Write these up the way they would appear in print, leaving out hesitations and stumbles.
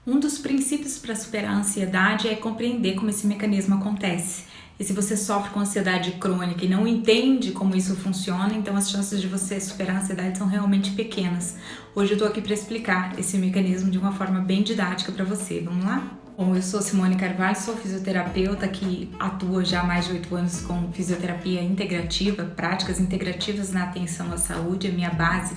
Um dos princípios para superar a ansiedade é compreender como esse mecanismo acontece. E se você sofre com ansiedade crônica e não entende como isso funciona, então as chances de você superar a ansiedade são realmente pequenas. Hoje eu estou aqui para explicar esse mecanismo de uma forma bem didática para você. Vamos lá? Bom, eu sou Simone Carvalho, sou fisioterapeuta que atua já há mais de 8 anos com fisioterapia integrativa, práticas integrativas na atenção à saúde. A minha base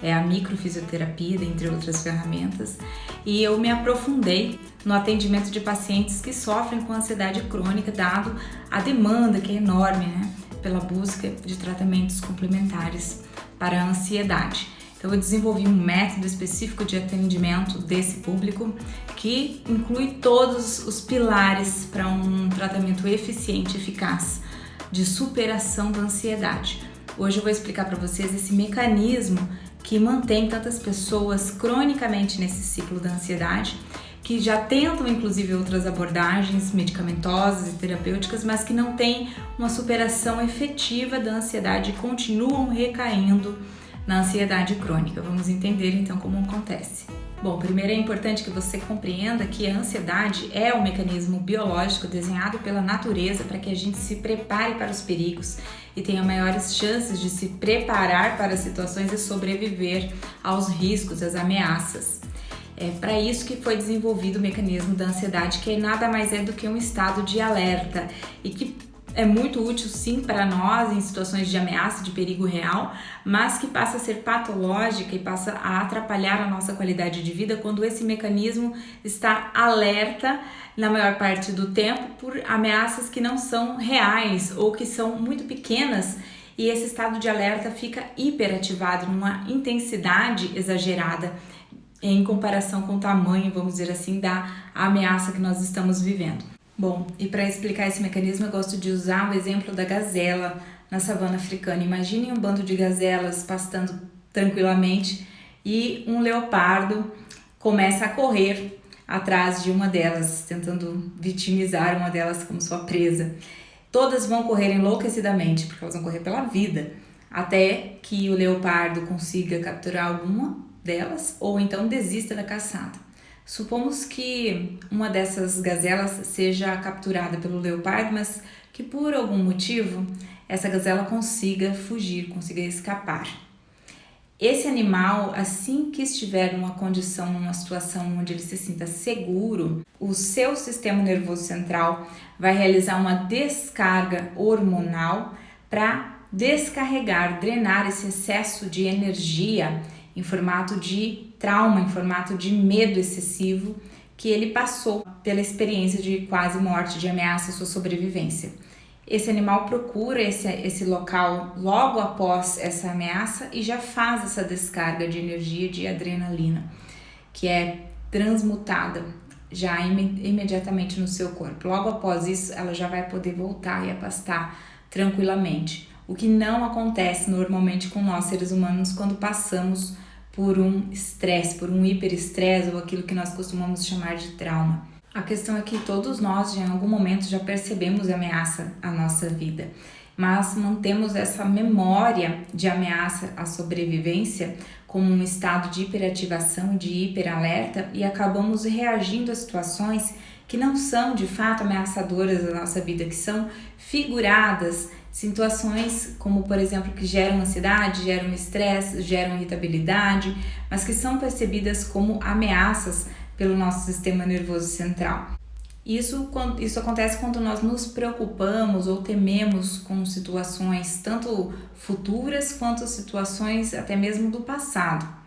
é a microfisioterapia, dentre outras ferramentas, e eu me aprofundei no atendimento de pacientes que sofrem com ansiedade crônica, dado a demanda que é enorme, pela busca de tratamentos complementares para a ansiedade. Então eu desenvolvi um método específico de atendimento desse público que inclui todos os pilares para um tratamento eficiente e eficaz de superação da ansiedade. Hoje eu vou explicar para vocês esse mecanismo que mantém tantas pessoas cronicamente nesse ciclo da ansiedade, que já tentam inclusive outras abordagens medicamentosas e terapêuticas, mas que não têm uma superação efetiva da ansiedade e continuam recaindo na ansiedade crônica. Vamos entender então como acontece. Bom, primeiro é importante que você compreenda que a ansiedade é um mecanismo biológico desenhado pela natureza para que a gente se prepare para os perigos e tenha maiores chances de se preparar para as situações e sobreviver aos riscos, às ameaças. É para isso que foi desenvolvido o mecanismo da ansiedade, que nada mais é do que um estado de alerta e que é muito útil sim para nós em situações de ameaça, de perigo real, mas que passa a ser patológica e passa a atrapalhar a nossa qualidade de vida quando esse mecanismo está alerta na maior parte do tempo por ameaças que não são reais ou que são muito pequenas, e esse estado de alerta fica hiperativado numa intensidade exagerada em comparação com o tamanho, vamos dizer assim, da ameaça que nós estamos vivendo. Bom, e para explicar esse mecanismo eu gosto de usar o exemplo da gazela na savana africana. Imaginem um bando de gazelas pastando tranquilamente e um leopardo começa a correr atrás de uma delas, tentando vitimizar uma delas como sua presa. Todas vão correr enlouquecidamente, porque elas vão correr pela vida, até que o leopardo consiga capturar alguma delas ou então desista da caçada. Supomos que uma dessas gazelas seja capturada pelo leopardo, mas que por algum motivo essa gazela consiga fugir, consiga escapar. Esse animal, assim que estiver numa condição, numa situação onde ele se sinta seguro, o seu sistema nervoso central vai realizar uma descarga hormonal para descarregar, drenar esse excesso de energia em formato de trauma, em formato de medo excessivo que ele passou pela experiência de quase morte, de ameaça à sua sobrevivência. Esse animal procura esse local logo após essa ameaça e já faz essa descarga de energia de adrenalina, que é transmutada já imediatamente no seu corpo. Logo após isso, ela já vai poder voltar e a pastar tranquilamente. O que não acontece normalmente com nós seres humanos quando passamos por um estresse, por um hiperestresse ou aquilo que nós costumamos chamar de trauma. A questão é que todos nós, em algum momento, já percebemos ameaça à nossa vida, mas mantemos essa memória de ameaça à sobrevivência como um estado de hiperativação, de hiperalerta, e acabamos reagindo a situações que não são de fato ameaçadoras da nossa vida, que são figuradas, situações como, por exemplo, que geram ansiedade, geram estresse, geram irritabilidade, mas que são percebidas como ameaças pelo nosso sistema nervoso central. Isso acontece quando nós nos preocupamos ou tememos com situações tanto futuras quanto situações até mesmo do passado.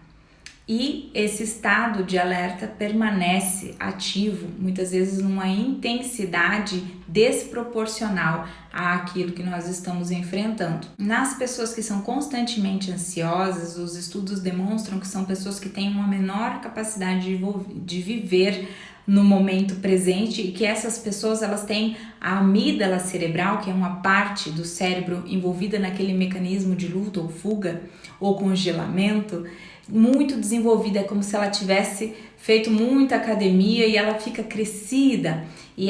E esse estado de alerta permanece ativo, muitas vezes numa intensidade desproporcional àquilo que nós estamos enfrentando. Nas pessoas que são constantemente ansiosas, os estudos demonstram que são pessoas que têm uma menor capacidade de viver no momento presente, e que essas pessoas elas têm a amígdala cerebral, que é uma parte do cérebro envolvida naquele mecanismo de luta ou fuga ou congelamento, muito desenvolvida, é como se ela tivesse feito muita academia e ela fica crescida, e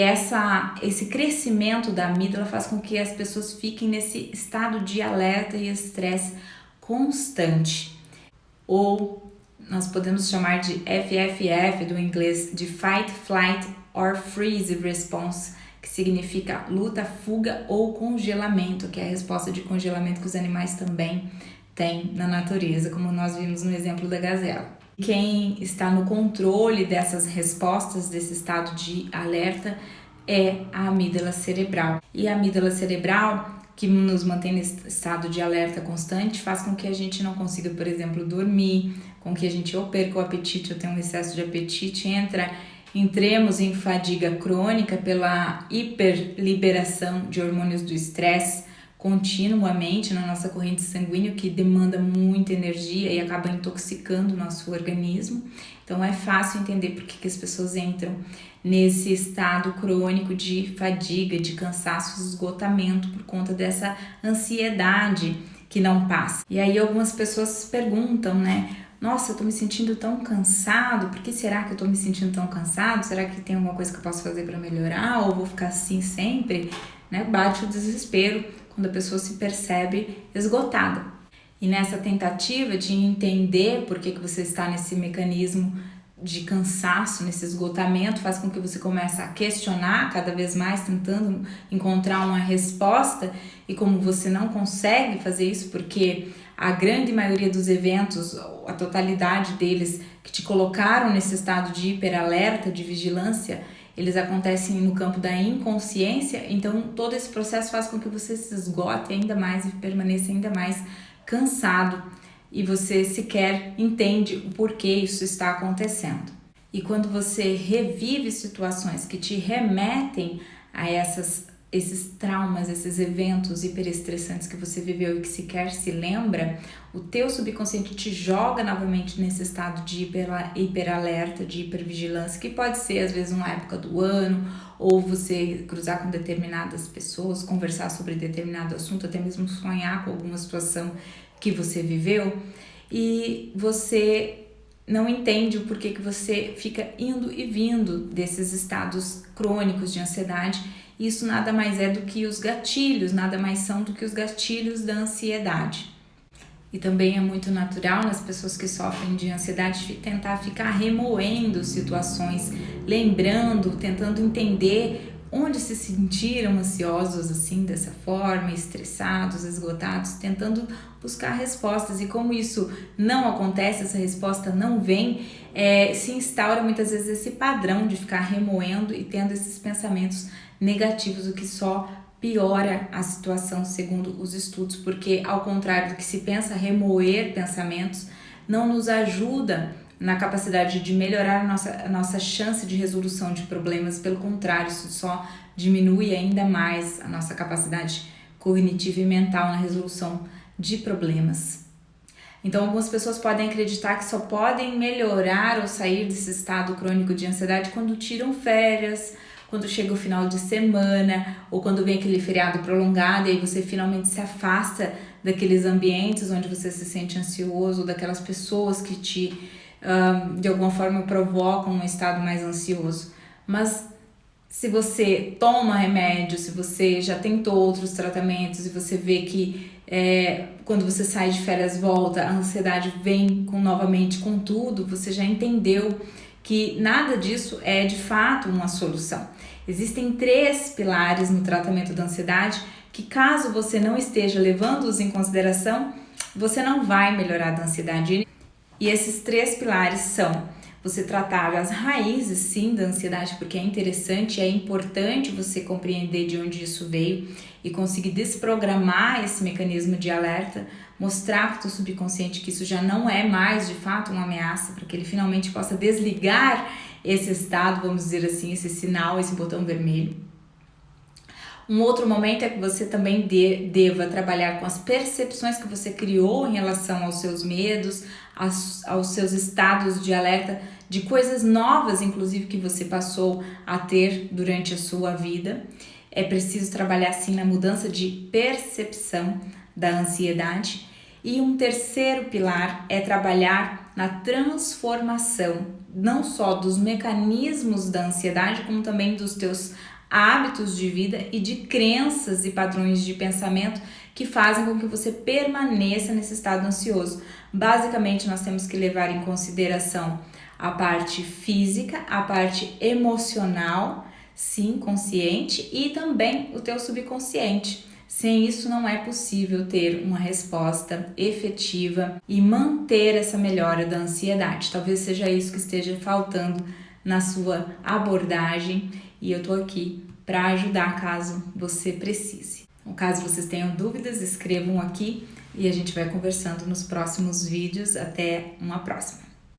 esse crescimento da amígdala faz com que as pessoas fiquem nesse estado de alerta e estresse constante. Ou nós podemos chamar de FFF do inglês, de Fight, Flight or Freeze Response, que significa luta, fuga ou congelamento, que é a resposta de congelamento que os animais também têm na natureza, como nós vimos no exemplo da gazela. Quem está no controle dessas respostas, desse estado de alerta, é a amígdala cerebral. E a amígdala cerebral, que nos mantém nesse estado de alerta constante, faz com que a gente não consiga, por exemplo, dormir, com que a gente ou perca o apetite ou tenha um excesso de apetite, entremos em fadiga crônica pela hiperliberação de hormônios do estresse continuamente na nossa corrente sanguínea, que demanda muita energia e acaba intoxicando o nosso organismo. Então é fácil entender por que as pessoas entram nesse estado crônico de fadiga, de cansaço, esgotamento por conta dessa ansiedade que não passa. E aí algumas pessoas perguntam, né? Nossa, eu tô me sentindo tão cansado, por que será que eu tô me sentindo tão cansado? Será que tem alguma coisa que eu posso fazer para melhorar ou vou ficar assim sempre? Né? Bate o desespero quando a pessoa se percebe esgotada. E nessa tentativa de entender por que você está nesse mecanismo de cansaço, nesse esgotamento, faz com que você comece a questionar cada vez mais, tentando encontrar uma resposta, e como você não consegue fazer isso, porque a grande maioria dos eventos, a totalidade deles que te colocaram nesse estado de hiperalerta, de vigilância, eles acontecem no campo da inconsciência, então todo esse processo faz com que você se esgote ainda mais e permaneça ainda mais cansado, e você sequer entende o porquê isso está acontecendo. E quando você revive situações que te remetem a esses traumas, esses eventos hiperestressantes que você viveu e que sequer se lembra, o teu subconsciente te joga novamente nesse estado de hiperalerta, de hipervigilância, que pode ser às vezes uma época do ano, ou você cruzar com determinadas pessoas, conversar sobre determinado assunto, até mesmo sonhar com alguma situação que você viveu, e você não entende o porquê que você fica indo e vindo desses estados crônicos de ansiedade. Isso nada mais é do que os gatilhos, nada mais são do que os gatilhos da ansiedade. E também é muito natural nas pessoas que sofrem de ansiedade tentar ficar remoendo situações, lembrando, tentando entender onde se sentiram ansiosos assim, dessa forma, estressados, esgotados, tentando buscar respostas. E como isso não acontece, essa resposta não vem, se instaura muitas vezes esse padrão de ficar remoendo e tendo esses pensamentos negativos, o que só piora a situação segundo os estudos, porque ao contrário do que se pensa, remoer pensamentos não nos ajuda na capacidade de melhorar a nossa chance de resolução de problemas. Pelo contrário, isso só diminui ainda mais a nossa capacidade cognitiva e mental na resolução de problemas. Então, algumas pessoas podem acreditar que só podem melhorar ou sair desse estado crônico de ansiedade quando tiram férias, quando chega o final de semana, ou quando vem aquele feriado prolongado e aí você finalmente se afasta daqueles ambientes onde você se sente ansioso, daquelas pessoas que de alguma forma provocam um estado mais ansioso. Mas se você toma remédio, se você já tentou outros tratamentos e você vê que quando você sai de férias volta, a ansiedade vem novamente com tudo, você já entendeu que nada disso é de fato uma solução. Existem 3 pilares no tratamento da ansiedade que, caso você não esteja levando-os em consideração, você não vai melhorar da ansiedade. E esses 3 pilares são: você tratar as raízes, sim, da ansiedade, porque é interessante, é importante você compreender de onde isso veio e conseguir desprogramar esse mecanismo de alerta, mostrar para o teu subconsciente que isso já não é mais, de fato, uma ameaça, para que ele finalmente possa desligar esse estado, vamos dizer assim, esse sinal, esse botão vermelho. Um outro momento é que você também deva trabalhar com as percepções que você criou em relação aos seus medos, aos seus estados de alerta, de coisas novas, inclusive, que você passou a ter durante a sua vida. É preciso trabalhar, sim, na mudança de percepção da ansiedade. E um terceiro pilar é trabalhar na transformação, não só dos mecanismos da ansiedade, como também dos teus hábitos de vida e de crenças e padrões de pensamento que fazem com que você permaneça nesse estado ansioso. Basicamente, nós temos que levar em consideração a parte física, a parte emocional, sim, consciente, e também o teu subconsciente. Sem isso não é possível ter uma resposta efetiva e manter essa melhora da ansiedade. Talvez seja isso que esteja faltando na sua abordagem e eu tô aqui para ajudar caso você precise. Caso vocês tenham dúvidas, escrevam aqui e a gente vai conversando nos próximos vídeos. Até uma próxima!